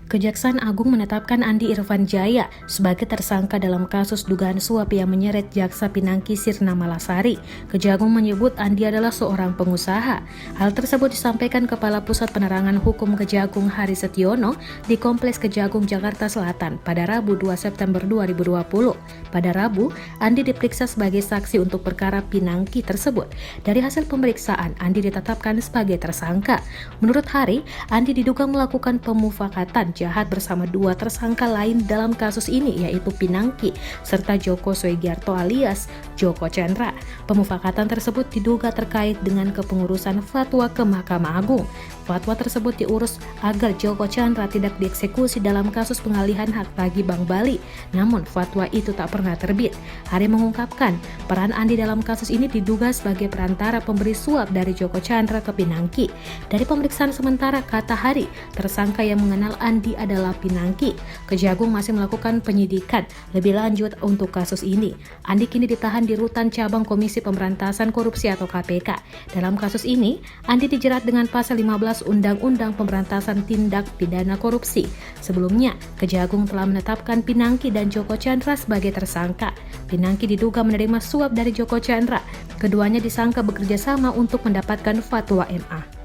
Kejaksaan Agung menetapkan Andi Irfan Jaya sebagai tersangka dalam kasus dugaan suap yang menyeret Jaksa Pinangki Sirna Malasari. Kejagung menyebut Andi adalah seorang pengusaha. Hal tersebut disampaikan Kepala Pusat Penerangan Hukum Kejagung Hari Setiono di Kompleks Kejagung Jakarta Selatan pada Rabu 2 September 2020. Pada Rabu, Andi diperiksa sebagai saksi untuk perkara Pinangki tersebut. Dari hasil pemeriksaan, Andi ditetapkan sebagai tersangka. Menurut Hari, Andi diduga melakukan pemufakatan jahat bersama dua tersangka lain dalam kasus ini, yaitu Pinangki serta Joko Soegiarto alias Joko Chandra. Pemufakatan tersebut diduga terkait dengan kepengurusan fatwa ke Mahkamah Agung. Fatwa tersebut diurus agar Joko Chandra tidak dieksekusi dalam kasus pengalihan hak tagih Bank Bali. Namun fatwa itu tak pernah terbit. Hari mengungkapkan peran Andi dalam kasus ini diduga sebagai perantara pemberi suap dari Joko Chandra ke Pinangki. Dari pemeriksaan sementara, kata Hari, tersangka yang mengenal Andi adalah Pinangki. Kejagung masih melakukan penyidikan lebih lanjut untuk kasus ini. Andi kini ditahan di Rutan Cabang Komisi Pemberantasan Korupsi atau KPK. Dalam kasus ini, Andi dijerat dengan pasal 15 Undang-Undang Pemberantasan Tindak Pidana Korupsi. Sebelumnya, Kejagung telah menetapkan Pinangki dan Joko Chandra sebagai tersangka. Pinangki diduga menerima suap dari Joko Chandra. Keduanya disangka bekerja sama untuk mendapatkan fatwa MA.